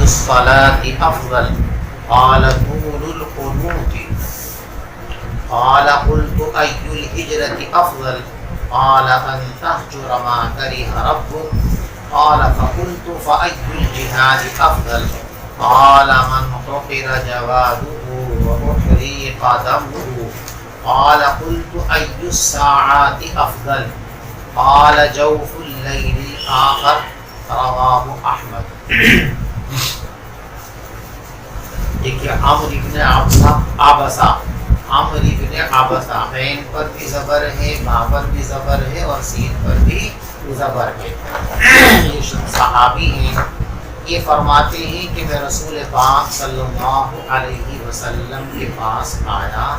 الصلاة أفضل قال طول القنوت قال قلت أي الهجرة أفضل قال أن تهجر ما كره ربك قال فقلت فأي الجهاد أفضل قال من حقر جواده وأحرق دمه قال قلت أي الساعات أفضل قال جوف الليل الآخر رواہ احمد۔ دیکھیے عمرو ابن عبسہ، عمرو ابن عبسہ، عین پر بھی زبر ہے، با پر بھی زبر ہے اور سین پر بھی زبر ہے۔ یہ صحابی ہیں، یہ فرماتے ہیں کہ میں رسول پاک صلی اللہ علیہ وسلم کے پاس آیا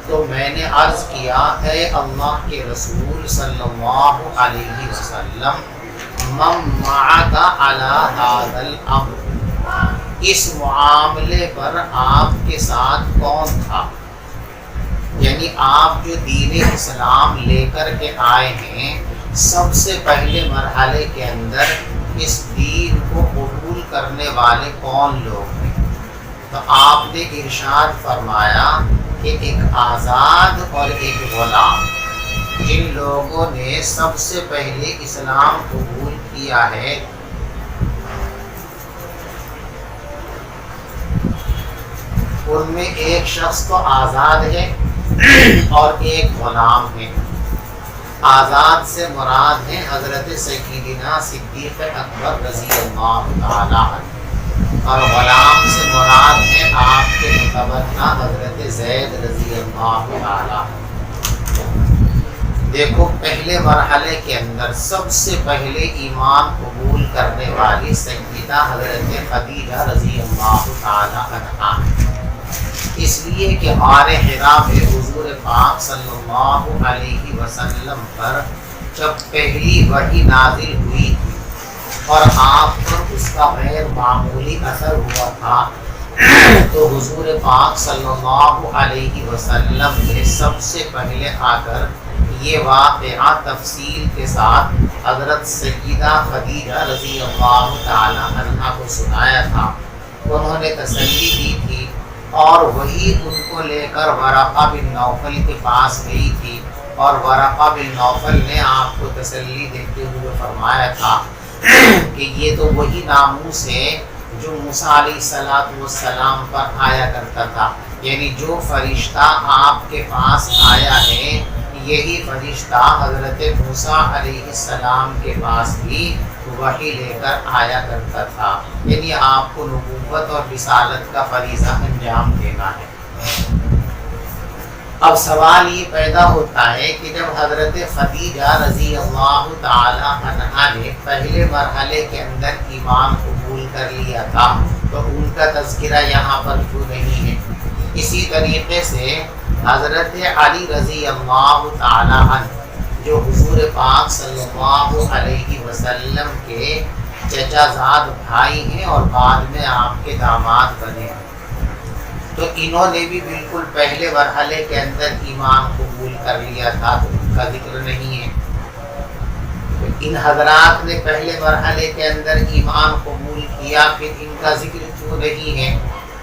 تو میں نے عرض کیا ہے اللہ کے رسول صلی اللہ علیہ وسلم من معک علی ھذا الامر، اس معاملے پر آپ کے ساتھ کون تھا؟ یعنی آپ جو دین اسلام لے کر کے آئے ہیں، سب سے پہلے مرحلے کے اندر اس دین کو قبول کرنے والے کون لوگ ہیں؟ تو آپ نے ارشاد فرمایا کہ ایک آزاد اور ایک غلام۔ جن لوگوں نے سب سے پہلے اسلام قبول کیا ہے ان میں ایک شخص تو آزاد ہے اور ایک غلام ہے۔ آزاد سے مراد ہے حضرت سیدنا صدیق اکبر رضی اللہ تعالی عنہ، اور غلام سے مراد ہے آپ کے متبنہ حضرت زید رضی اللہ تعالی عنہ۔ دیکھو پہلے مرحلے کے اندر سب سے پہلے ایمان قبول کرنے والی سیدہ حضرت خدیجہ رضی اللہ تعالی عنہا، اس لیے کہ غار حرا میں حضور پاک صلی اللہ علیہ وسلم پر جب پہلی وحی نازل ہوئی تھی اور آپ پر اس کا غیر معمولی اثر ہوا تھا، تو حضور پاک صلی اللہ علیہ وسلم نے سب سے پہلے آ کر یہ واقعہ تفصیل کے ساتھ حضرت سیدہ خدیجہ رضی اللہ تعالی عنہا کو سنایا تھا۔ انہوں نے تسلی دی تھی اور وہی ان کو لے کر ورقہ بن نوفل کے پاس گئی تھی، اور ورقہ بن نوفل نے آپ کو تسلی دیتے ہوئے فرمایا تھا کہ یہ تو وہی ناموس ہے جو موسیٰ علیہ السلام پر آیا کرتا تھا، یعنی جو فرشتہ آپ کے پاس آیا ہے یہی فرشتہ حضرت موسیٰ علیہ السلام کے پاس بھی وحی لے کر آیا کرتا تھا، یعنی آپ کو نبوت اور رسالت کا فریضہ انجام دینا ہے۔ اب سوال یہ پیدا ہوتا ہے کہ جب حضرت خدیجہ رضی اللہ تعالی عنہا نے پہلے مرحلے کے اندر ایمان قبول کر لیا تھا تو ان کا تذکرہ یہاں پر کیوں نہیں ہے؟ اسی طریقے سے حضرت علی رضی اللہ تعالی عنہ جو حضور پاک صلی اللہ علیہ وسلم کے چچا زاد بھائی ہیں اور بعد میں آپ کے داماد بنے ہیں، تو انہوں نے بھی بالکل پہلے مرحلے کے اندر ایمان قبول کر لیا تھا، تو ان کا ذکر نہیں ہے۔ تو ان حضرات نے پہلے مرحلے کے اندر ایمان قبول کیا، پھر ان کا ذکر کیوں نہیں ہے؟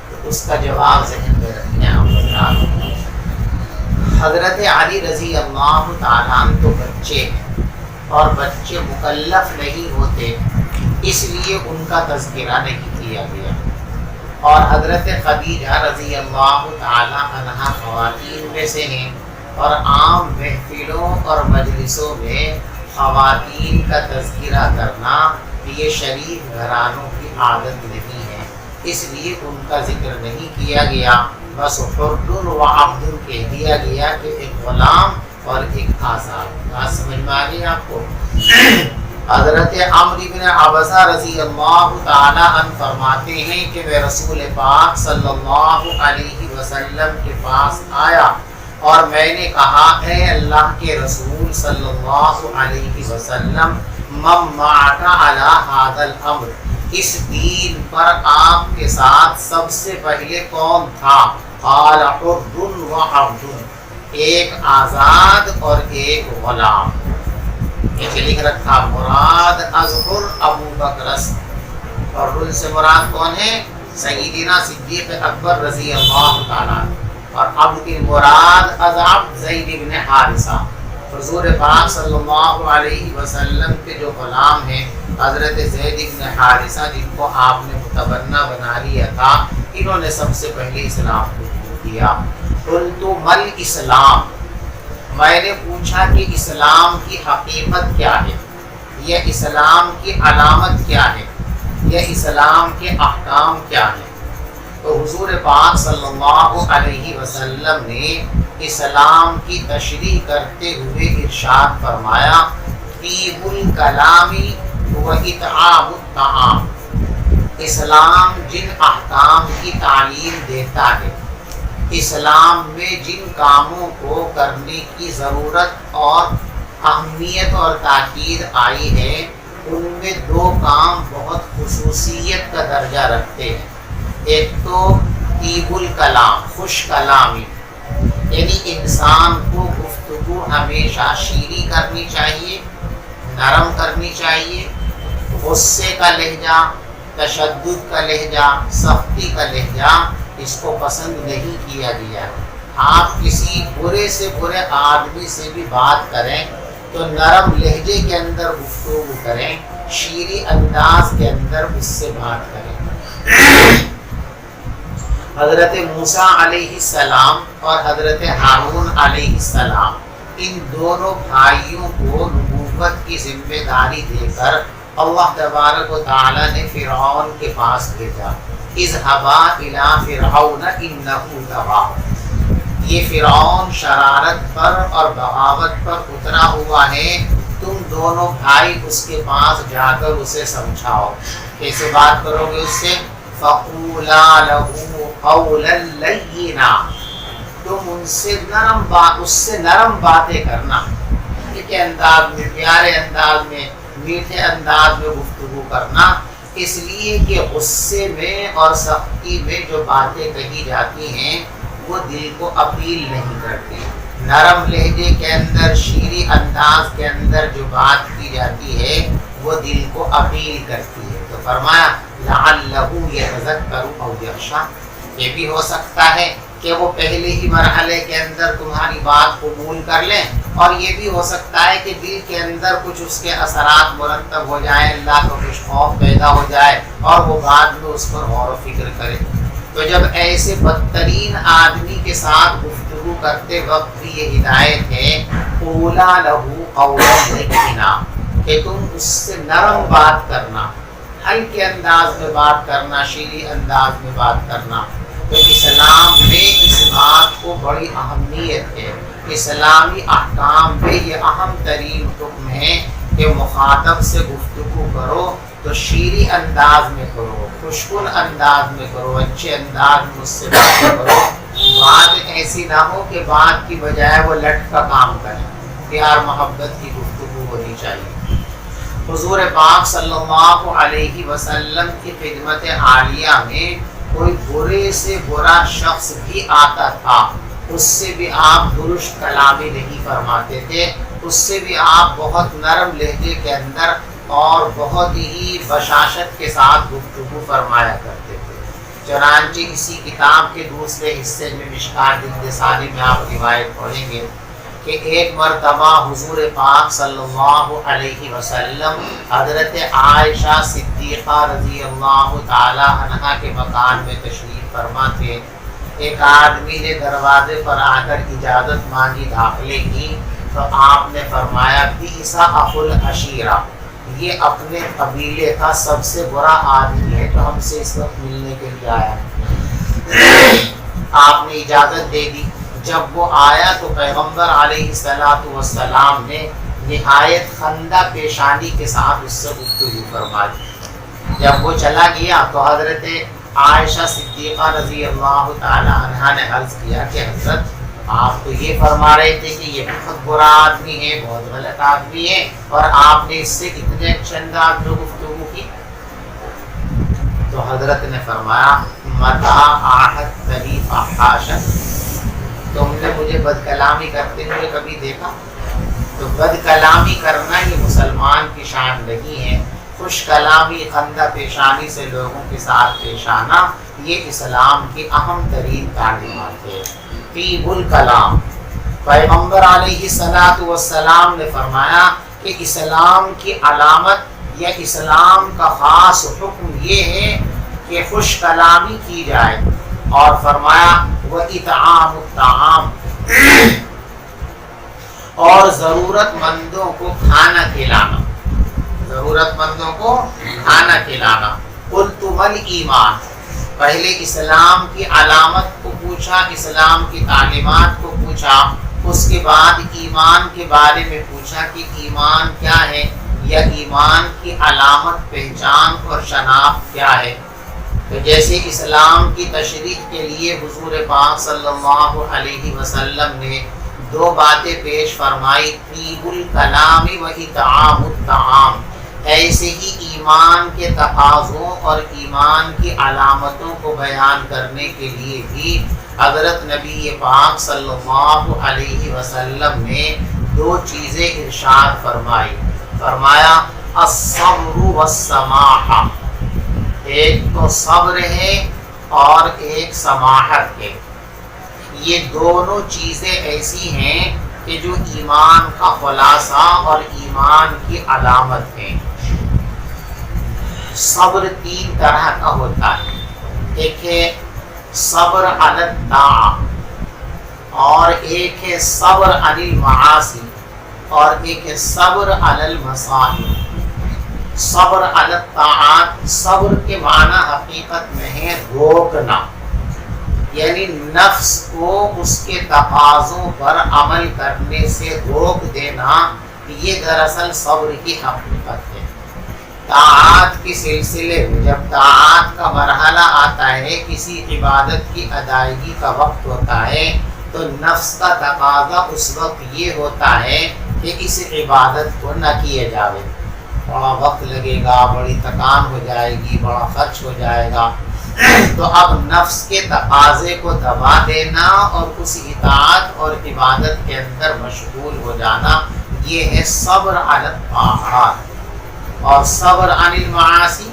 تو اس کا جواب ذہن میں رکھیں آپ حضرات۔ حضرت علی رضی اللہ تعالیٰ عنہ تو بچے ہیں اور بچے مکلف نہیں ہوتے، اس لیے ان کا تذکرہ نہیں کیا گیا، اور حضرت خدیجہ رضی اللہ تعالیٰ عنہا خواتین میں سے ہیں، اور عام محفلوں اور مجلسوں میں خواتین کا تذکرہ کرنا یہ شریف گھرانوں کی عادت نہیں ہے، اس لیے ان کا ذکر نہیں کیا گیا، بس حر و عبد کہہ دیا گیا کہ ایک غلام اور ایک آزاد۔ بات سمجھ میں آ گئی آپ کو؟ حضرت عمرو بن عبسہ رضی اللہ تعالی عنہ فرماتے ہیں کہ میں رسول پاک صلی اللہ علیہ وسلم کے پاس آیا اور میں نے کہا اے اللہ کے رسول صلی اللہ علیہ وسلم من معک علی ھذا الامر، اس دین پر آپ کے ساتھ سب سے پہلے کون تھا؟ قال حر و عبد، ایک آزاد اور ایک غلام۔ یہ لکھ رکھا مراد از حر ابو بکر است، اور ان سے مراد کون ہے؟ سیدنا صدیق اکبر رضی اللہ تعالیٰ عنہ۔ اور اب کی مراد اضعف زید بن حارثہ، حضور پاک صلی اللہ علیہ وسلم کے جو غلام ہیں حضرت زید بن حارثہ، جن کو آپ نے متبنہ بنا لیا تھا، انہوں نے سب سے پہلے اسلام قبول کیا۔ قلت مل اسلام، میں نے پوچھا کہ اسلام کی حقیقت کیا ہے، یہ اسلام کی علامت کیا ہے، یہ اسلام کے احکام کیا ہیں؟ تو حضور پاک صلی اللہ علیہ وسلم نے اسلام کی تشریح کرتے ہوئے ارشاد فرمایا، طیب الکلام و اطعام الطعام، اسلام جن احکام کی تعلیم دیتا ہے، اسلام میں جن کاموں کو کرنے کی ضرورت اور اہمیت اور تاکید آئی ہے، ان میں دو کام بہت خصوصیت کا درجہ رکھتے ہیں۔ ایک تو طیب الکلام، خوش کلامی، یعنی انسان کو گفتگو ہمیشہ شیریں کرنی چاہیے، نرم کرنی چاہیے، غصے کا لہجہ، تشدد کا لہجہ، سختی کا لہجہ اس کو پسند نہیں کیا گیا۔ آپ کسی برے سے برے آدمی سے بھی بات کریں تو نرم لہجے کے اندر گفتگو کریں، شیریں انداز کے اندر اس سے بات کریں۔ حضرت موسیٰ علیہ السلام اور حضرت ہارون علیہ السلام، ان دونوں بھائیوں کو نبوت کی ذمہ داری دے کر اللہ تبارک و تعالی نے فرعون کے پاس بھیجا۔ اذهبا الى فرعون انه طغى، یہ فرعون شرارت پر اور بغاوت پر اترا ہوا ہے، تم دونوں بھائی اس کے پاس جا کر اسے سمجھاؤ۔ کیسے بات کرو گے اس سے؟ فَقُولَا لَهُ قَوْلًا لَيِّنًا، تم ان سے نرم باتیں کرنا، کے انداز میں، پیارے انداز میں، میٹھے انداز میں گفتگو کرنا، اس لیے کہ غصے میں اور سختی میں جو باتیں کہی جاتی ہیں وہ دل کو اپیل نہیں کرتی۔ نرم لہجے کے اندر، شیریں انداز کے اندر جو بات کی جاتی ہے وہ دل کو اپیل کرتی ہے۔ تو فرمایا لعلہ یتذکر او یخشی، یہ بھی ہو سکتا ہے کہ وہ پہلے ہی مرحلے کے اندر تمہاری بات قبول کر لیں، اور یہ بھی ہو سکتا ہے کہ دل کے اندر کچھ اس کے اثرات مرتب ہو جائیں، اللہ کا کچھ خوف پیدا ہو جائے اور وہ بعد میں اس پر غور و فکر کرے۔ تو جب ایسے بدترین آدمی کے ساتھ گفتگو کرتے وقت بھی یہ ہدایت ہے، قولا لہو قولا لینا، کہ تم اس سے نرم بات کرنا، ہلکے انداز میں بات کرنا، شیریں انداز میں بات کرنا۔ تو اسلام میں اس بات کو بڑی اہمیت ہے، اسلامی احکام میں یہ اہم ترین حکم ہے کہ مخاطب سے گفتگو کرو تو شیریں انداز میں کرو، خوشگل انداز میں کرو، اچھے انداز میں اس سے بات کرو۔ بات ایسی نہ ہو کہ بات کی بجائے وہ لٹ کا کام کرے، پیار محبت کی گفتگو ہونی چاہیے۔ حضور پاک صلی اللہ علیہ وسلم کی خدمت عالیہ میں کوئی برے سے برا شخص بھی آتا تھا، اس سے بھی آپ درست کلامی نہیں فرماتے تھے، اس سے بھی آپ بہت نرم لہجے کے اندر اور بہت ہی بشاشت کے ساتھ گفتگو فرمایا کرتے تھے۔ چنانچہ اسی کتاب کے دوسرے حصے میں مشکوٰۃ جلد ثانی میں آپ روایت پڑھیں گے کہ ایک مرتبہ حضور پاک صلی اللہ علیہ وسلم حضرت عائشہ صدیقہ رضی اللہ تعالی عنہا کے مکان میں تشریف فرما تھے۔ ایک آدمی نے دروازے پر آ کر اجازت مانگی داخلے کی، تو آپ نے فرمایا بئس اخو العشیرہ، یہ اپنے قبیلے کا سب سے برا آدمی ہے جو ہم سے اس وقت ملنے کے لیے آیا ہے۔ آپ نے اجازت دے دی۔ جب وہ آیا تو پیغمبر علیہ السلام نے نہایت خندہ پیشانی کے ساتھ اس سے گفتگو فرمائی۔ جب وہ چلا گیا تو حضرت عائشہ صدیقہ رضی اللہ تعالی عنہا نے عرض کیا کہ حضرت آپ تو یہ فرما رہے تھے کہ یہ بہت برا آدمی ہے، بہت غلط آدمی ہے، اور آپ نے اس سے کتنے اچھے انداز میں گفتگو کی۔ تو حضرت نے فرمایا متى عاهدتني فحاشا، تم نے مجھے بد کلامی کرتے ہوئے کبھی دیکھا؟ تو بد کلامی کرنا یہ مسلمان کی شان نہیں ہے۔ خوش کلامی، خندہ پیشانی سے لوگوں کے ساتھ پیش آنا، یہ اسلام کی اہم ترین تعلیمات ہے۔ طیب الکلام، پیغمبر علیہ الصلوۃ والسلام نے فرمایا کہ اسلام کی علامت یا اسلام کا خاص حکم یہ ہے کہ خوش کلامی کی جائے، اور فرمایا وَإِطْعَامُ الطَّعَامِ، اور ضرورت مندوں کو کھانا کھلانا، ضرورت مندوں کو کھانا کھلانا۔ قُلْتُ مَا الْإِيمَانُ، پہلے اسلام کی علامت کو پوچھا، اسلام کی تعلیمات کو پوچھا، اس کے بعد ایمان کے بارے میں پوچھا کہ ایمان کیا ہے، یا ایمان کی علامت، پہچان اور شناخت کیا ہے۔ تو جیسے اسلام کی تشریح کے لیے حضور پاک صلی اللہ علیہ وسلم نے دو باتیں پیش فرمائی، طیب الکلام و اطعام الطعام، ایسے ہی ایمان کے تقاضوں اور ایمان کی علامتوں کو بیان کرنے کے لیے بھی حضرت نبی پاک صلی اللہ علیہ وسلم نے دو چیزیں ارشاد فرمائی۔ فرمایا الصبر والسماحہ، ایک تو صبر ہے اور ایک سماحت ہے۔ یہ دونوں چیزیں ایسی ہیں کہ جو ایمان کا خلاصہ اور ایمان کی علامت ہیں۔ صبر تین طرح کا ہوتا ہے، ایک ہے صبر علی الطاعہ، اور ایک ہے صبر علی المعاصی، اور ایک ہے صبر علی المصائب۔ صبر علی الطاعات، صبر کے معنی حقیقت میں ہے روکنا، یعنی نفس کو اس کے تقاضوں پر عمل کرنے سے روک دینا، یہ دراصل صبر کی حقیقت ہے۔ طاعات کے سلسلے میں جب طاعات کا مرحلہ آتا ہے، کسی عبادت کی ادائیگی کا وقت ہوتا ہے، تو نفس کا تقاضا اس وقت یہ ہوتا ہے کہ اس عبادت کو نہ کیے جاوے، بڑا وقت لگے گا، بڑی تکان ہو جائے گی، بڑا خرچ ہو جائے گا۔ تو اب نفس کے تقاضے کو دبا دینا اور اس اطاعت اور عبادت کے اندر مشغول ہو جانا، یہ ہے صبر علی الطاعات۔ اور صبر عن المعاصی،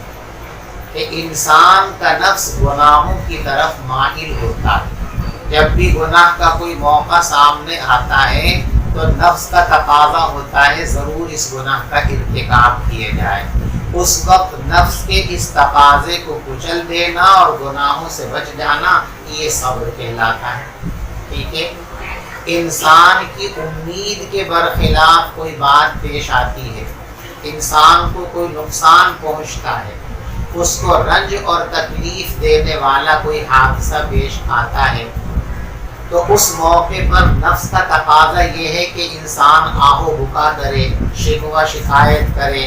کہ انسان کا نفس گناہوں کی طرف مائل ہوتا ہے، جب بھی گناہ کا کوئی موقع سامنے آتا ہے تو نفس کا تقاضا ہوتا ہے ضرور اس گناہ کا ارتکاب کیے جائے۔ اس وقت نفس کے اس تقاضے کو کچل دینا اور گناہوں سے بچ جانا، یہ صبر کہلاتا ہے۔ ٹھیک ہے، انسان کی امید کے برخلاف کوئی بات پیش آتی ہے، انسان کو کوئی نقصان پہنچتا ہے، اس کو رنج اور تکلیف دینے والا کوئی حادثہ پیش آتا ہے، تو اس موقع پر نفس کا تقاضا یہ ہے کہ انسان آہو بکا کرے، شکوہ شکایت کرے۔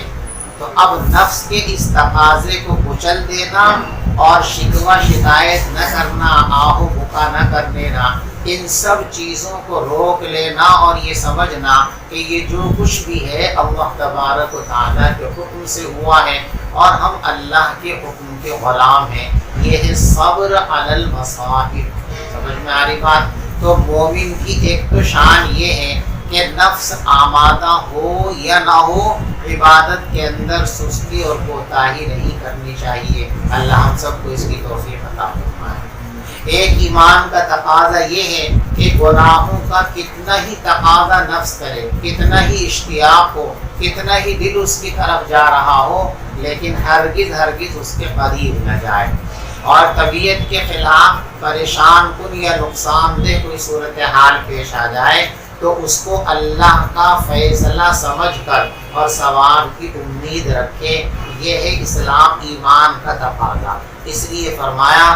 تو اب نفس کے اس تقاضے کو کچل دینا اور شکوہ شکایت نہ کرنا، آہو بکا نہ کر دینا، ان سب چیزوں کو روک لینا اور یہ سمجھنا کہ یہ جو کچھ بھی ہے اللہ تبارک و تعالیٰ کے حکم سے ہوا ہے اور ہم اللہ کے حکم کے غلام ہیں، یہ ہے صبر علی المصائب۔ سمجھ میں آ رہی بات؟ تو مومن کی ایک تو شان یہ ہے کہ نفس آمادہ ہو یا نہ ہو، عبادت کے اندر سستی اور کوتاہی نہیں کرنی چاہیے۔ اللہ ہم سب کو اس کی توفیق عطا فرمائے۔ ایک ایمان کا تقاضا یہ ہے کہ گناہوں کا کتنا ہی تقاضا نفس کرے، کتنا ہی اشتیاق ہو، کتنا ہی دل اس کی طرف جا رہا ہو، لیکن ہرگز اس کے قریب نہ جائے، اور طبیعت کے خلاف پریشان کن یا نقصان دہ کوئی صورتحال پیش آ جائے تو اس کو اللہ کا فیصلہ سمجھ کر اور ثواب کی امید رکھے۔ یہ ہے اسلام ایمان کا تقاضا۔ اس لیے فرمایا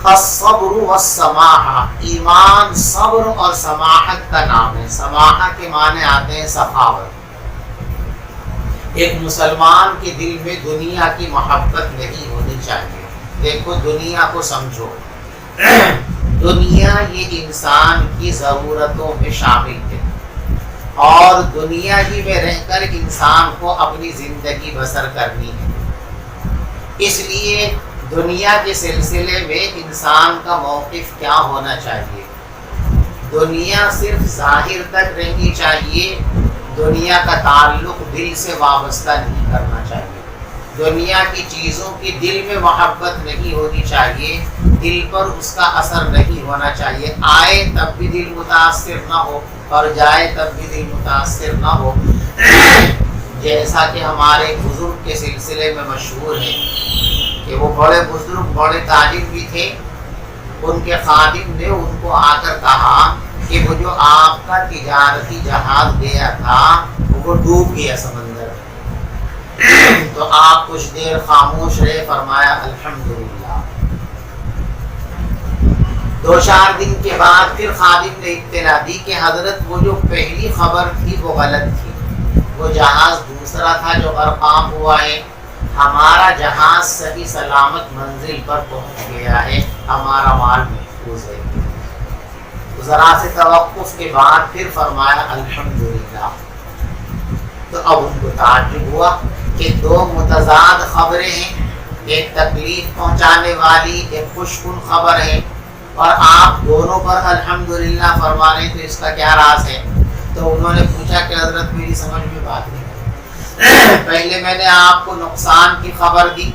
الصبر والسماحہ، ایمان صبر اور سماحت کا نام ہے۔ سماحہ کے معنی آتے ہیں سخاوت۔ ایک مسلمان کے دل میں دنیا کی محبت نہیں ہونی چاہیے۔ دیکھو دنیا کو سمجھو، دنیا یہ انسان کی ضرورتوں میں شامل ہے، اور دنیا ہی میں رہ کر انسان کو اپنی زندگی بسر کرنی ہے۔ اس لیے دنیا کے سلسلے میں انسان کا موقف کیا ہونا چاہیے؟ دنیا صرف ظاہر تک رہنی چاہیے، دنیا کا تعلق دل سے وابستہ نہیں کرنا چاہیے۔ دنیا کی چیزوں کی دل میں محبت نہیں ہونی چاہیے، دل پر اس کا اثر نہیں ہونا چاہیے، آئے تب بھی دل متاثر نہ ہو اور جائے تب بھی دل متاثر نہ ہو۔ جیسا کہ ہمارے بزرگ کے سلسلے میں مشہور ہے کہ وہ بڑے بزرگ بڑے تاجر بھی تھے، ان کے خادم نے ان کو آ کر کہا کہ وہ جو آپ کا تجارتی جہاز گیا تھا وہ ڈوب گیا سمندر، تو آپ کچھ دیر خاموش رہے، فرمایا الحمدللہ۔ 2-4 دن کے بعد پھر خادم نے اطلاع دی کہ حضرت وہ جو پہلی خبر تھی وہ غلط تھی، وہ جہاز دوسرا تھا جو غرقام ہوا ہے، ہمارا جہاز صحیح سلامت منزل پر پہنچ گیا ہے، ہمارا مال محفوظ ہے۔ ذرا سے توقف کے بعد پھر فرمایا الحمدللہ۔ تو اب ان کو تعجب ہوا کہ 2 متضاد خبریں ہیں، ایک تکلیف پہنچانے والی، ایک خوشگوار خبر ہے، اور آپ دونوں پر الحمدللہ فرما رہے ہیں، تو اس کا کیا راز ہے؟ تو انہوں نے پوچھا کہ حضرت میری سمجھ میں بات نہیں، پہلے میں نے آپ کو نقصان کی خبر دی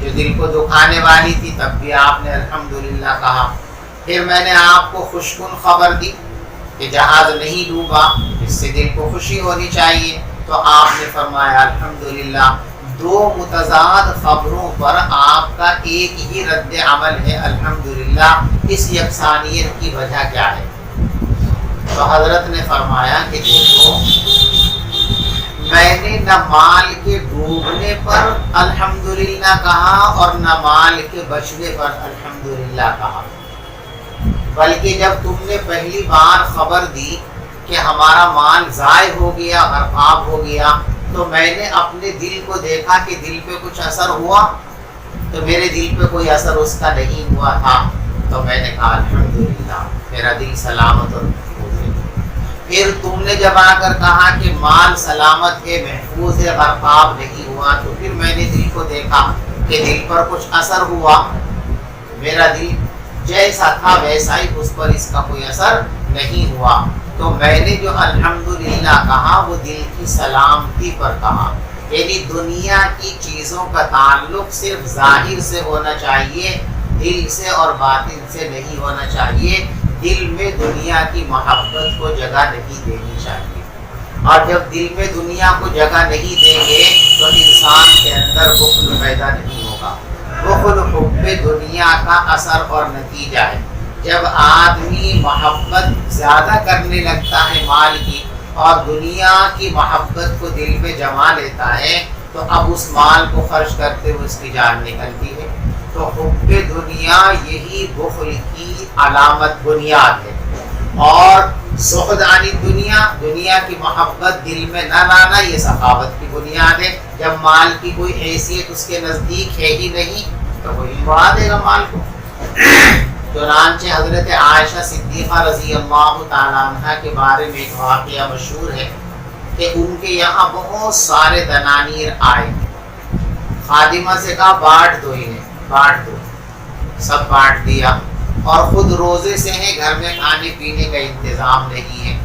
جو دل کو دکھانے والی تھی، تب بھی آپ نے الحمدللہ کہا، پھر میں نے آپ کو خوشگوار خبر دی کہ جہاز نہیں ڈوبا، اس سے دل کو خوشی ہونی چاہیے، تو آپ نے فرمایا الحمدللہ۔ 2 متضاد خبروں پر آپ کا ایک ہی رد عمل ہے الحمدللہ، اس یکسانیت کی وجہ کیا ہے؟ تو حضرت نے فرمایا کہ دیکھو، میں نے نہ مال کے ڈوبنے پر الحمدللہ کہا اور نہ مال کے بچنے پر الحمدللہ کہا، بلکہ جب تم نے پہلی بار خبر دی کہ ہمارا مال ضائع ہو گیا، غرقاب ہو گیا، تو میں نے اپنے دل کو دیکھا کہ دل پہ کچھ اثر ہوا، تو میرے دل پہ کوئی اثر اس کا نہیں ہوا تھا، تو میں نے کہا الحمدللہ میرا دل سلامت اور محفوظ ہے۔ پھر تم نے جب آ کر کہا کہ مال سلامت ہے، محفوظ ہے، غرقاب نہیں ہوا، تو پھر میں نے دل کو دیکھا کہ دل پر کچھ اثر ہوا، میرا دل جیسا تھا ویسا ہی، اس پر اس کا کوئی اثر نہیں ہوا، تو میں نے جو الحمدللہ کہا وہ دل کی سلامتی پر کہا، یعنی دنیا کی چیزوں کا تعلق صرف ظاہر سے ہونا چاہیے، دل سے اور باطن سے نہیں ہونا چاہیے، دل میں دنیا کی محبت کو جگہ نہیں دینی چاہیے، اور جب دل میں دنیا کو جگہ نہیں دیں گے تو انسان کے اندر بخل پیدا نہیں ہوگا۔ بخل حب دنیا کا اثر اور نتیجہ ہے، جب آدمی محبت زیادہ کرنے لگتا ہے مال کی اور دنیا کی محبت کو دل میں جما لیتا ہے، تو اب اس مال کو خرچ کرتے ہوئے اس کی جان نکلتی ہے، تو حب دنیا یہی بخل کی علامت بنیاد ہے، اور زہد عن دنیا، دنیا کی محبت دل میں نہ لانا، یہ سخاوت کی بنیاد ہے۔ جب مال کی کوئی حیثیت اس کے نزدیک ہے ہی نہیں تو وہی بڑھا دے گا مال کو۔ چنانچہ حضرت عائشہ صدیقہ رضی اللہ تعالیٰ عنہ کے بارے میں ایک واقعہ مشہور ہے کہ ان کے یہاں بہت سارے دنانیر آئے، خادمہ سے کہا بانٹ دو انہیں، بانٹ دو، سب بانٹ دیا، اور خود روزے سے ہیں، گھر میں کھانے پینے کا انتظام نہیں ہے۔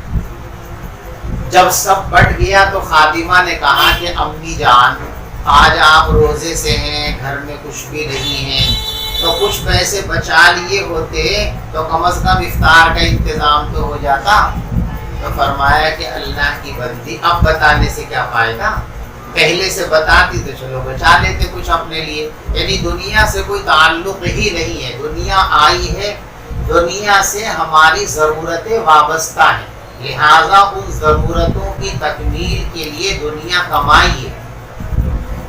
جب سب بٹ گیا تو خادمہ نے کہا کہ امی جان آج آپ روزے سے ہیں، گھر میں کچھ بھی نہیں ہے، تو کچھ پیسے بچا لیے ہوتے تو کم از کم افطار کا انتظام تو ہو جاتا۔ تو فرمایا کہ اللہ کی بندی، اب بتانے سے کیا فائدہ، پہلے سے بتاتی تو چلو بچا لیتے کچھ اپنے لیے۔ یعنی دنیا سے کوئی تعلق ہی نہیں ہے، دنیا آئی ہے، دنیا سے ہماری ضرورتیں وابستہ ہیں، لہٰذا ان ضرورتوں کی تکمیل کے لیے دنیا کمائی ہے۔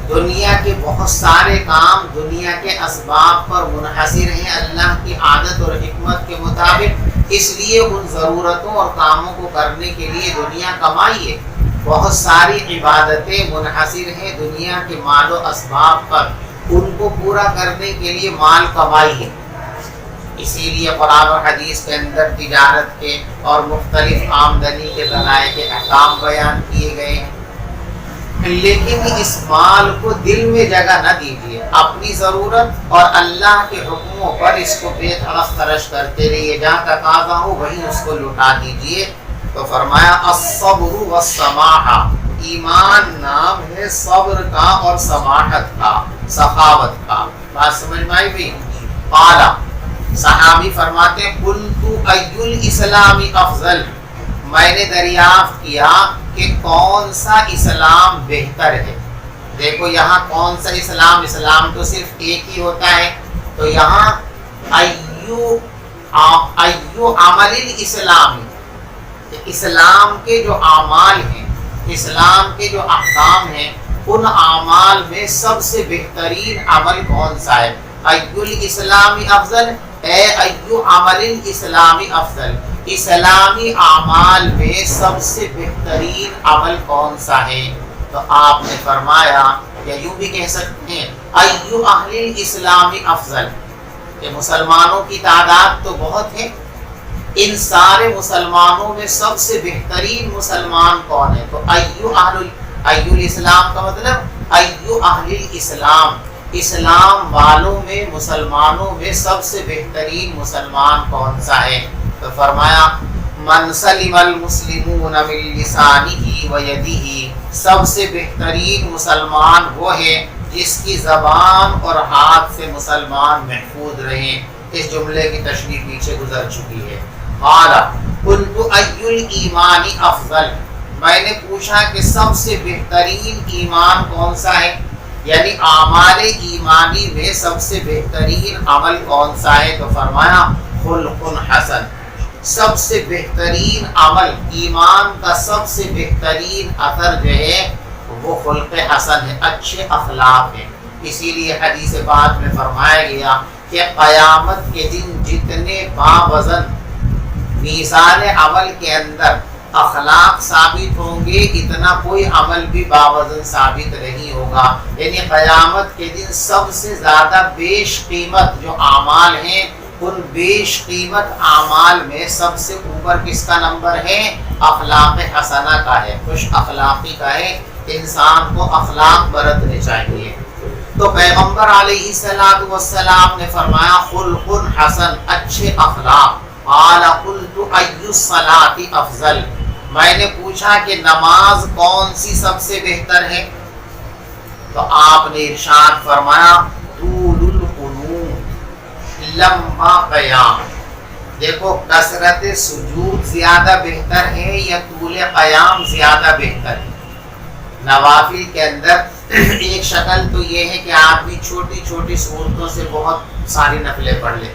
دنیا کے بہت سارے کام دنیا کے اسباب پر منحصر ہیں اللہ کی عادت اور حکمت کے مطابق، اس لیے ان ضرورتوں اور کاموں کو کرنے کے لیے دنیا کمائی ہے۔ بہت ساری عبادتیں منحصر ہیں دنیا کے مال و اسباب پر، ان کو پورا کرنے کے لیے مال کمائی ہے۔ اسی لیے قرآن و حدیث کے اندر تجارت کے اور مختلف آمدنی کے ذرائع کے احکام بیان کیے گئے ہیں، لیکن اس مال کو دل میں جگہ نہ دیجیے، اپنی ضرورت اور اللہ کے حکموں پر اس کو بے دھڑک خرچ کرتے رہیے، جہاں تقاضا ہو وہیں اس کو لوٹا دیجیے۔ تو فرمایا الصبر والسماحہ، ایمان نام ہے صبر کا اور سماحت کا، سخاوت کا۔ بات سمجھ میں آئی بھی؟ قال صحابی فرماتے ہیں قلت ای الاسلام افضل، میں نے دریافت کیا کہ کون سا اسلام بہتر ہے۔ دیکھو یہاں کون سا اسلام، اسلام تو صرف ایک ہی ہوتا ہے، تو یہاں ایو عمل الاسلام، اسلام کے جو اعمال ہیں، اسلام کے جو احکام ہیں، ان اعمال میں سب سے بہترین عمل کون سا ہے؟ ایو الاسلام افضل، اے ایو عمل الاسلام افضل، اسلامی اعمال میں سب سے بہترین عمل کون سا ہے؟ تو آپ نے فرمایا، یا یوں بھی کہہ سکتے ہیں ایو اہل الاسلام افضل، کہ مسلمانوں کی تعداد تو بہت ہے، ان سارے مسلمانوں میں سب سے بہترین مسلمان کون ہے؟ تو ایو الاسلام کا مطلب ایو اہل الاسلام، اسلام والوں میں، مسلمانوں میں سب سے بہترین مسلمان کون سا ہے؟ تو فرمایا من سلم المسلمون من لسانہ و یدہ، سب سے بہترین مسلمان وہ ہے جس کی زبان اور ہاتھ سے مسلمان محفوظ رہیں۔ اس جملے کی تشریح پیچھے گزر چکی ہے۔ قال قلت ای الایمان افضل، میں نے پوچھا کہ سب سے بہترین ایمان کون سا ہے، یعنی اعمال ایمانی میں سب سے بہترین عمل کون سا ہے؟ تو فرمایا خلق حسن، سب سے بہترین عمل، ایمان کا سب سے بہترین اثر جو ہے وہ خلق حسن ہے، اچھے اخلاق ہیں۔ اسی لیے حدیث پاک میں فرمایا گیا کہ قیامت کے دن جتنے باوزن میزان عمل کے اندر اخلاق ثابت ہوں گے، اتنا کوئی عمل بھی باوزن ثابت نہیں ہوگا۔ یعنی قیامت کے دن سب سے زیادہ بیش قیمت جو اعمال ہیں، ان بیش قیمت اعمال میں سب سے اوپر کس کا نمبر ہے؟ اخلاق حسنہ کا ہے، خوش اخلاقی کا ہے۔ انسان کو اخلاق برتنے چاہیے۔ تو پیغمبر علیہ السلام نے فرمایا خلق حسن، اچھے اخلاق۔ قال قلت ای الصلاۃ افضل، میں نے پوچھا کہ نماز کون سی سب سے بہتر ہے؟ تو آپ نے ارشاد فرمایا طول القنوت، لمبا قیام۔ دیکھو کثرت سجود زیادہ بہتر ہے یا طول قیام زیادہ بہتر ہے؟ نوافل کے اندر ایک شکل تو یہ ہے کہ آدمی چھوٹی چھوٹی صورتوں سے بہت ساری نفلیں پڑھ لے،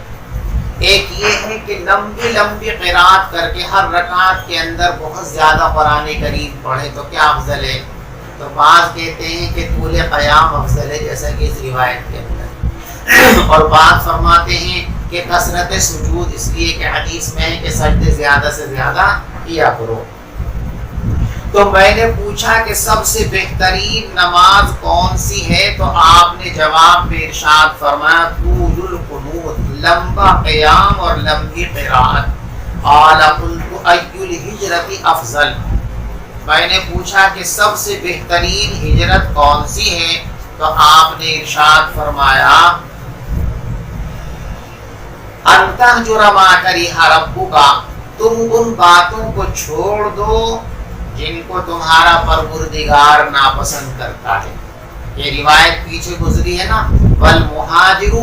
ایک یہ ہے کہ لمبی لمبی قرات کر کے ہر رکعت کے اندر بہت زیادہ قرآن کریم پڑھے، تو کیا افضل ہے؟ تو بعض کہتے ہیں کہ طول قیام افضل ہے، جیسا کہ اس روایت کے اندر، اور بعض فرماتے ہیں کہ کثرت سجود، اس لیے کہ حدیث میں ہے کہ سجدے زیادہ سے زیادہ کیا کرو۔ تو میں نے پوچھا کہ سب سے بہترین نماز کون سی ہے؟ تو آپ نے جواب میں ارشاد فرمایا طول القنوت، لمبا قیام اور لمبی قرات۔ قال قلت ای الہجرۃ افضل، میں نے پوچھا کہ سب سے بہترین ہجرت کون سی ہے؟ تو آپ نے ارشاد فرمایا ان تہجر ما کرہ ربک، تم ان باتوں کو چھوڑ دو جن کو تمہارا پروردگار ناپسند کرتا ہے۔ یہ روایت پیچھے گزری ہے نا، والمہاجر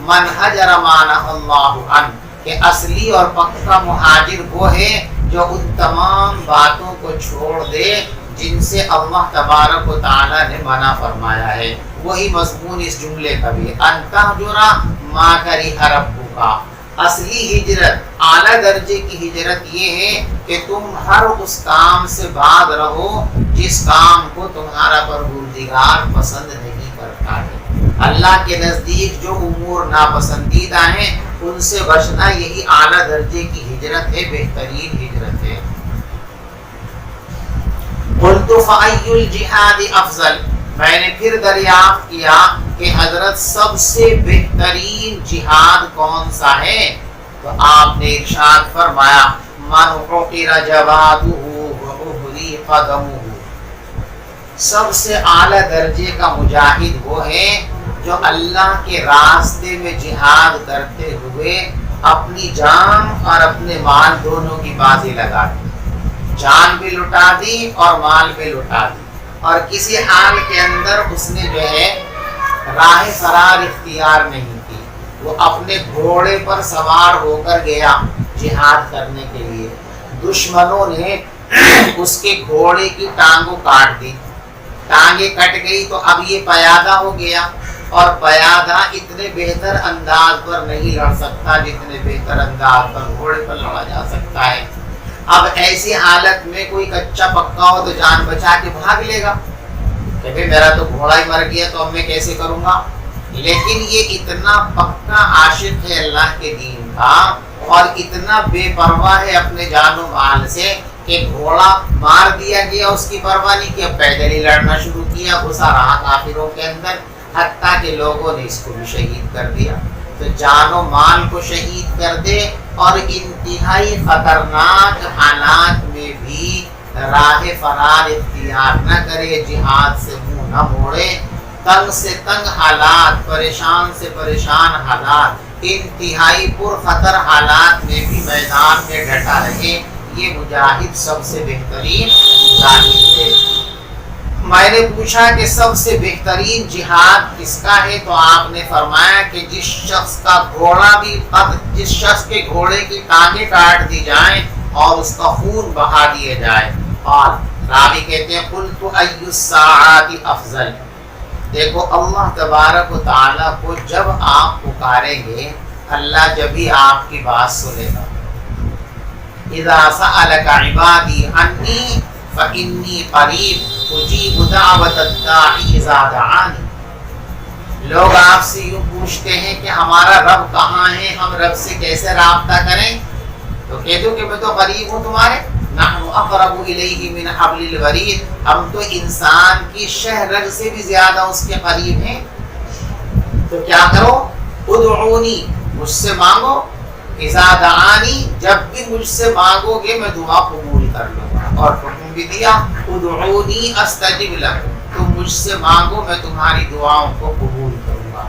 من حجر ما نہی اللہ عنہ، کہ اصلی اور پکا مہاجر وہ ہے جو ان تمام باتوں کو چھوڑ دے جن سے اللہ تبارک و تعالی نے منع فرمایا ہے۔ وہی مضمون اس جملے کا بھی، ان تہجر ما کرہ ربک، اصلی ہجرت، اعلیٰ درجے کی ہجرت یہ ہے کہ تم ہر اس کام سے بعد رہو جس کام کو تمہارا پروردگار پسند نہیں کرتا ہے۔ اللہ کے نزدیک جو امور ناپسندیدہ ہیں ان سے بچنا یہی اعلیٰ درجے کی ہجرت ہے، بہترین ہجرت ہے۔ قلت فأی الجہاد افضل، میں نے پھر دریافت کیا کہ حضرت سب سے بہترین جہاد کون سا ہے؟ تو آپ نے ارشاد فرمایا من عقر جوادہ وأحریق دمہ، سب سے اعلیٰ درجے کا مجاہد وہ ہے جو اللہ کے راستے میں جہاد کرتے ہوئے اپنی جان اور اپنے مال دونوں کی بازی لگا دی، جان بھی لٹا دی اور مال بھی لٹا دی۔ اور کسی حال کے اندر اس نے جو ہے راہ فرار اختیار نہیں کی، وہ اپنے گھوڑے پر سوار ہو کر گیا جہاد کرنے کے لیے، دشمنوں نے اس کے گھوڑے کی ٹانگوں کاٹ دی، ٹانگیں کٹ گئی تو اب یہ پیادہ ہو گیا، اور پیادہ اتنے بہتر انداز پر نہیں لڑ سکتا جتنے بہتر انداز پر گھوڑے پر لڑا جا سکتا ہے۔ اب ایسی حالت میں کوئی کچا پکا ہو تو جان بچا کے بھاگ لے گا کہ میرا تو گھوڑا ہی مر گیا تو اب میں کیسے کروں گا، لیکن یہ اتنا پکا عاشق ہے اللہ کے دین کا اور اتنا بے پرواہ ہے اپنے جان و مال سے کہ گھوڑا مار دیا گیا، اس کی پرواہ نہیں کی، اب پیدل ہی لڑنا شروع کیا، گھسا رہا کافروں کے اندر، حتیٰ کہ لوگوں نے اس کو بھی شہید کر دیا۔ تو جان و مال کو شہید کر دے اور انتہائی خطرناک حالات میں بھی راہ فرار اختیار نہ کرے، جہاد سے منہ نہ موڑے، تنگ سے تنگ حالات، پریشان سے پریشان حالات، انتہائی پرخطر حالات میں بھی میدان میں ڈٹا رہے، یہ مجاہد سب سے بہترین مجاہد ہے۔ میں نے پوچھا کہ سب سے بہترین جہاد کس کا ہے، تو آپ نے فرمایا کہ جس شخص کا گھوڑا بھی جس شخص کے گھوڑے کی ٹانگیں کاٹ دی جائیں اور اس کا خون بہا دیا جائے۔ اور راوی کہتے ہیں قلت ای الساعات افضل، دیکھو اللہ تبارک و تعالیٰ کو جب آپ پکاریں گے اللہ جب ہی آپ کی بات سنے گا۔ اذا سألک عبادی عنی فإنی قریب اجیب دعوت الداعی اذا دعانی۔ لوگ آپ سے یوں پوچھتے ہیں کہ ہمارا رب کہاں ہے، ہم رب سے کیسے رابطہ کریں، تو کہہ دو کہ میں تو قریب ہوں تمہارے، نحن اقرب الیہ من حبل الورید، ہم تو انسان کی شہ رگ سے بھی زیادہ اس کے قریب ہیں۔ تو کیا کرو، ادعونی، مجھ سے مانگو، اذا دعانی، جب بھی مجھ سے مانگو گے میں دعا قبول کر لوں گا، اور حکم بھی دیا ادعونی استجب لکم، تم مجھ سے مانگو میں تمہاری دعاؤں کو قبول کروں گا۔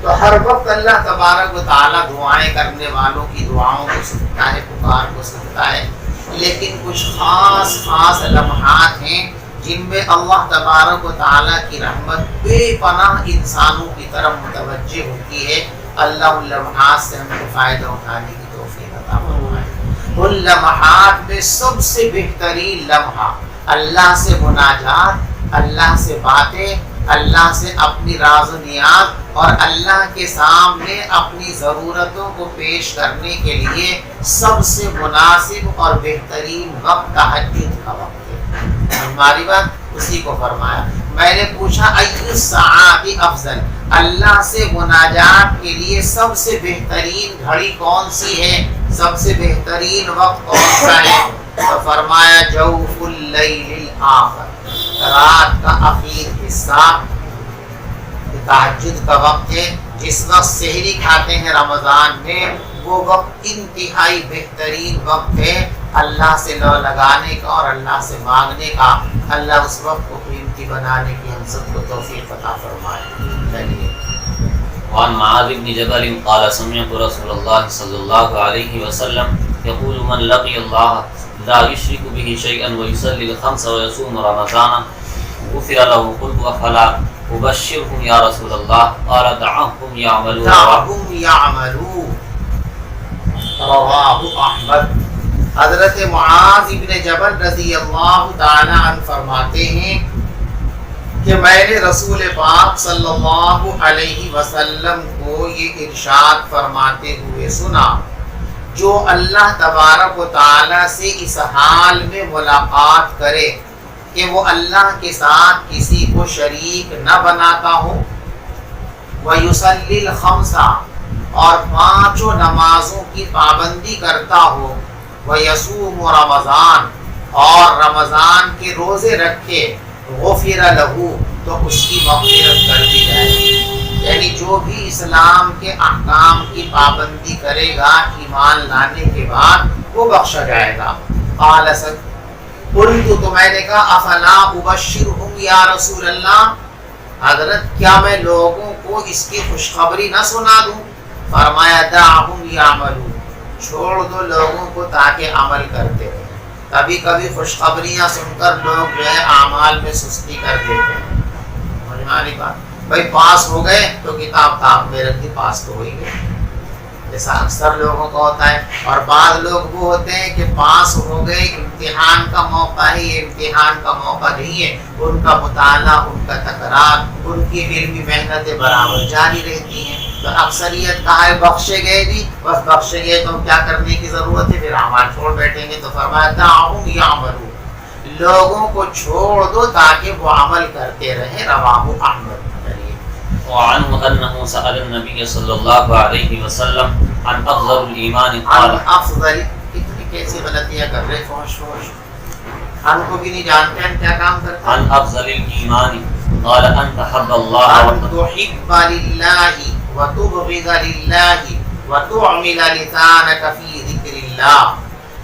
تو ہر وقت اللہ تبارک و تعالیٰ دعائیں کرنے والوں کی دعاؤں کو سنتا ہے، پکار کو سنتا ہے، لیکن کچھ خاص لمحات ہیں جن میں اللہ تبارک و تعالیٰ کی رحمت بے پناہ انسانوں کی طرف متوجہ ہوتی ہے۔ اللہ ان لمحات سے ہم کو فائدہ اٹھانے کی توفیق عطا فرمائے۔ ان لمحات میں سب سے بہترین لمحہ اللہ سے مناجات، اللہ سے باتیں، اللہ سے اپنی راز و نیاز اور اللہ کے سامنے اپنی ضرورتوں کو پیش کرنے کے لیے سب سے مناسب اور بہترین وقت تہجد کا وقت ہے۔ ہماری بات اسی کو فرمایا۔ میں نے پوچھا ای الساعات افضل، اللہ سے مناجات کے لیے سب سے بہترین گھڑی کون سی ہے، سب سے بہترین وقت کون سا ہے، تو فرمایا جوف اللیل الآخر، رات کا اخیر حصہ تہجد کا وقت ہے۔ جس وقت سحری کھاتے ہیں رمضان میں، وہ وقت انتہائی بہترین وقت ہے اللہ سے لو لگانے کا اور اللہ سے مانگنے کا۔ اللہ اس وقت کو قیمتی بنانے کی ہم سب کو توفیق عطا فرمائے۔ چلیے وعن معاذ بن جبل قال سمعت رسول الله صلى الله عليه وسلم يقول من لقي الله لا يشرك به شيئا ويصلي الخمس ويصوم رمضان غفر له. قلت افلا ابشرهم يا رسول الله؟ قال دعهم يعملوا. رواہ احمد۔ حضرت معاذ بن جبل رضی اللہ تعالی عنہ فرماتے ہیں کہ میں نے رسول پاک صلی اللہ علیہ وسلم کو یہ ارشاد فرماتے ہوئے سنا، جو اللہ تبارک و تعالی سے اس حال میں ملاقات کرے کہ وہ اللہ کے ساتھ کسی کو شریک نہ بناتا ہو، وَيُصَلِّ الْخَمْسَ، اور 5 نمازوں کی پابندی کرتا ہو، وَيَصُومُ رمضان، اور رمضان کے روزے رکھے، غفر لہو، تو اس کی مغفرت کر دی جائے گی۔ یعنی جو بھی اسلام کے احکام کی پابندی کرے گا ایمان لانے کے بعد، وہ بخشا جائے گا۔ قال قلت، تو میں نے کہا افلا ابشرہم یا رسول اللہ، حضرت کیا میں لوگوں کو اس کی خوشخبری نہ سنا دوں؟ فرمایا دعہم یعملون، چھوڑ دو لوگوں کو تاکہ عمل کرتے رہیں۔ کبھی کبھی خوشخبریاں سن کر لوگ جو ہے اعمال میں سستی کر دیتے ہیں. سمجھ میں آ رہی بات؟ بھائی پاس ہو گئے تو کتاب تاپ میں رکھ دی، پاس تو ہو ہی گئے، ایسا اکثر لوگوں کا ہوتا ہے. اور بعض لوگ وہ ہوتے ہیں کہ پاس ہو گئے، امتحان کا موقع ہے، یہ امتحان کا موقع نہیں ہے، ان کا مطالعہ، ان کا تکرار، ان کی علمی محنتیں برابر جاری رہتی ہیں. تو اکثریت کہا ہے بخشے گئے بھی، بس بخشے گئے تو کیا کرنے کی ضرورت ہے، پھر اعمال چھوڑ بیٹھیں گے. تو فرمایا دعہم یعملون، لوگوں کو چھوڑ دو تاکہ وہ عمل کرتے رہیں. رواہ احمد. وعنه أنه سأل النبي صلى الله عليه وسلم عن أفضل الإيمان قال افضل، کتنی کیسی غلطیاں کر رہے، فوش ہم کو بھی نہیں جانتے ہم کیا کام کرتے ہیں. عن أفضل الإيمان قال أن تحب الله ان تحب لله وتبغض لله وتعمل لسانك في ذكر الله.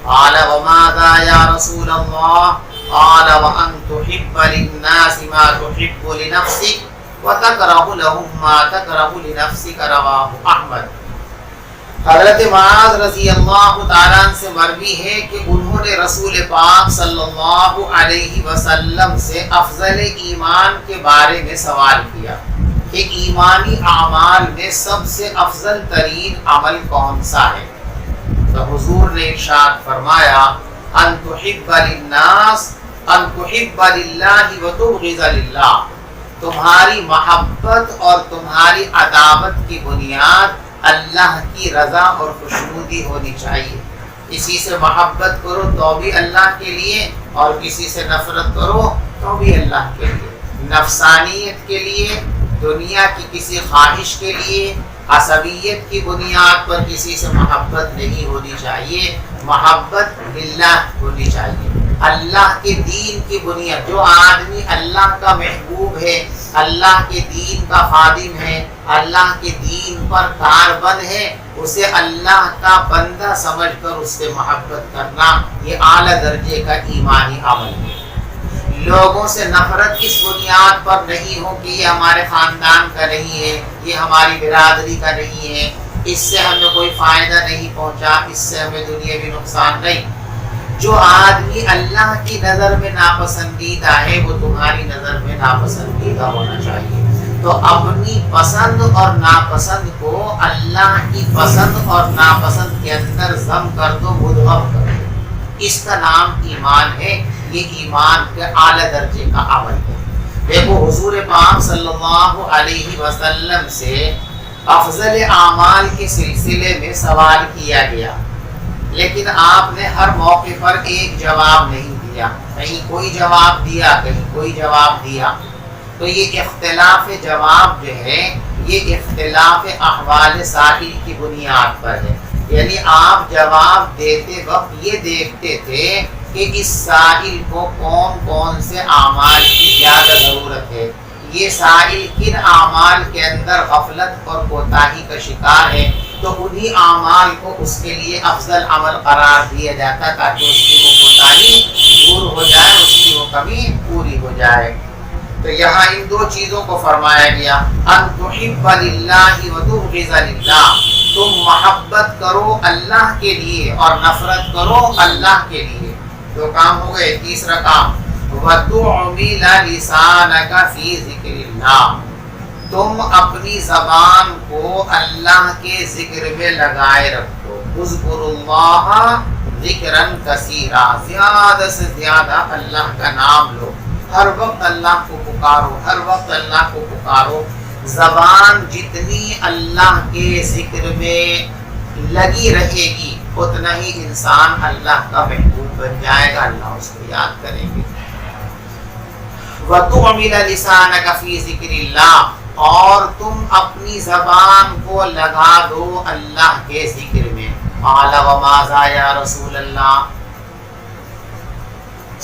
قال وماذا يا رسول الله؟ قال وأن تحب للناس ما تحب لنفسك وَتَكْرَهُ لَهُمْ مَا تَكْرَهُ لِنَفْسِكَ. رواہ احمد. حضرت معاذ رضی اللہ تعالیٰ سے مروی ہے کہ انہوں نے رسول پاک صلی اللہ علیہ وسلم سے افضل ایمان کے بارے میں سوال کیا کہ ایمانی اعمال میں سب سے افضل ترین عمل کون سا ہے. تو حضور نے ارشاد فرمایا ان تحب للناس ان تحب للہ وتبغض للہ، تمہاری محبت اور تمہاری عداوت کی بنیاد اللہ کی رضا اور خوشنودی ہونی چاہیے. کسی سے محبت کرو تو بھی اللہ کے لیے، اور کسی سے نفرت کرو تو بھی اللہ کے لیے. نفسانیت کے لیے، دنیا کی کسی خواہش کے لیے، عصبیت کی بنیاد پر کسی سے محبت نہیں ہونی چاہیے. محبت للہ ہونی چاہیے، اللہ کے دین کی بنیاد. جو آدمی اللہ کا محبوب ہے، اللہ کے دین کا خادم ہے، اللہ کے دین پر کاربند ہے، اسے اللہ کا بندہ سمجھ کر اس سے محبت کرنا، یہ اعلیٰ درجے کا ایمانی عمل ہے. لوگوں سے نفرت اس بنیاد پر نہیں ہو کہ یہ ہمارے خاندان کا نہیں ہے، یہ ہماری برادری کا نہیں ہے، اس سے ہمیں کوئی فائدہ نہیں پہنچا، اس سے ہمیں دنیاوی نقصان نہیں. جو آدمی اللہ کی نظر میں ناپسندیدہ ہے وہ تمہاری نظر میں ناپسندیدہ ہونا چاہیے. تو اپنی پسند اور ناپسند کو اللہ کی پسند اور ناپسند کے اندر ضم کر دو، مدغم کر دو. اس کا نام ایمان ہے. یہ ایمان کے اعلیٰ درجے کا عمل ہے. دیکھو حضور پاک صلی اللہ علیہ وسلم سے افضل اعمال کے سلسلے میں سوال کیا گیا، لیکن آپ نے ہر موقع پر ایک جواب نہیں دیا. کہیں کوئی جواب دیا، کہیں کوئی جواب دیا. تو یہ اختلاف جواب جو ہے یہ اختلاف احوال سائل کی بنیاد پر ہے. یعنی آپ جواب دیتے وقت یہ دیکھتے تھے کہ اس سائل کو کون کون سے اعمال کی زیادہ ضرورت ہے، یہ سائل کن اعمال کے اندر غفلت اور کوتاہی کا شکار ہے، تو انہی اعمال کو اس کے لیے افضل عمل قرار دیا جاتا تاکہ اس کی وہ کوتاہی دور ہو جائے، اس کی وہ کمی پوری ہو جائے. تو یہاں ان دو چیزوں کو فرمایا گیا، ان تحب للہ وتبغض للہ، تم محبت کرو اللہ کے لیے اور نفرت کرو اللہ کے لیے. دو کام ہو گئے. تیسرا کام وَتُعْمِلَ لِسَانَكَ فِي ذِكْرِ اللَّهِ، تم اپنی زبان کو اللہ کے ذکر میں لگائے رکھو. اذکروا اللہ ذکرا کثیرا، زیادہ سے زیادہ اللہ کا نام لو، ہر وقت اللہ کو پکارو، ہر وقت اللہ کو پکارو. زبان جتنی اللہ کے ذکر میں لگی رہے گی اتنا ہی انسان اللہ کا محبوب بن جائے گا، اللہ اس کو یاد کریں گے. وَتُعْمِلَ لِسَانَكَ فِي ذِكْرِ اللَّهِ، اور تم اپنی زبان کو لگا دو اللہ کے ذکر میں. قَالَ وَمَاذَا يَا رَسُولَ اللَّهِ،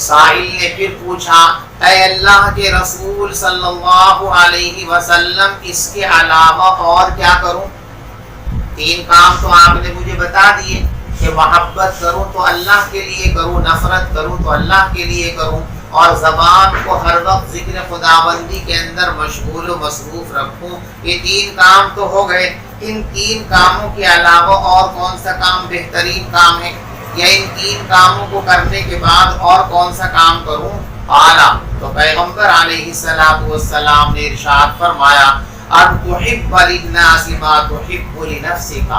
سائل نے پھر پوچھا اے اللہ کے رسول صلی اللہ علیہ وسلم اس کے علاوہ اور کیا کروں؟ تین کام تو آپ نے مجھے بتا دیے کہ محبت کروں تو اللہ کے لیے کروں، نفرت کروں تو اللہ کے لیے کروں، اور زبان کو ہر وقت ذکر خداوندی کے اندر مشغول و مصروف رکھوں. یہ تین کام تو ہو گئے. ان تین کاموں کے علاوہ اور کون سا کام بہترین کام ہے؟ یا ان 3 کاموں کو کرنے کے بعد اور کون سا کام کروں؟ اعلیٰ تو پیغمبر علیہ السلام نے ارشاد فرمایا ان تحب للناس ما تحب لنفسک،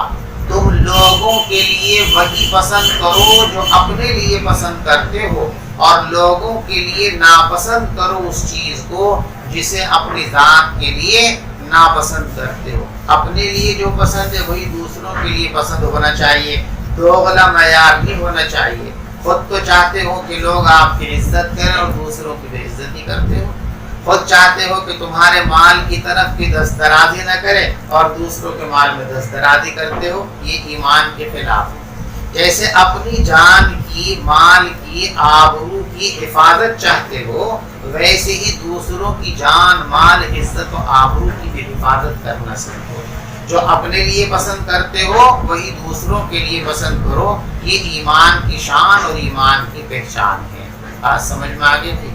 تم لوگوں کے لیے وہی پسند کرو جو اپنے لیے پسند کرتے ہو، اور لوگوں کے لیے ناپسند کرو اس چیز کو جسے اپنی ذات کے لیے ناپسند کرتے ہو۔ اپنے لیے جو پسند ہے وہی دوسروں کے لیے پسند ہونا چاہیے، دوغلا معیار نہیں ہونا چاہیے۔ خود تو چاہتے ہو کہ لوگ آپ کی عزت کریں اور دوسروں کی بے عزتی کرتے ہو، خود چاہتے ہو کہ تمہارے مال کی طرف کی دسترازی نہ کرے اور دوسروں کے مال میں دسترازی کرتے ہو، یہ ایمان کے خلاف ہے۔ جیسے اپنی جان کی، مال کی، آبرو کی حفاظت چاہتے ہو، ویسے ہی دوسروں کی جان، مال، عزت و آبرو کی بھی حفاظت کرنا سیکھو۔ جو اپنے لیے پسند کرتے ہو وہی دوسروں کے لیے پسند کرو، یہ ایمان کی شان اور ایمان کی پہچان ہے۔ بات سمجھ میں آ گئی تھی؟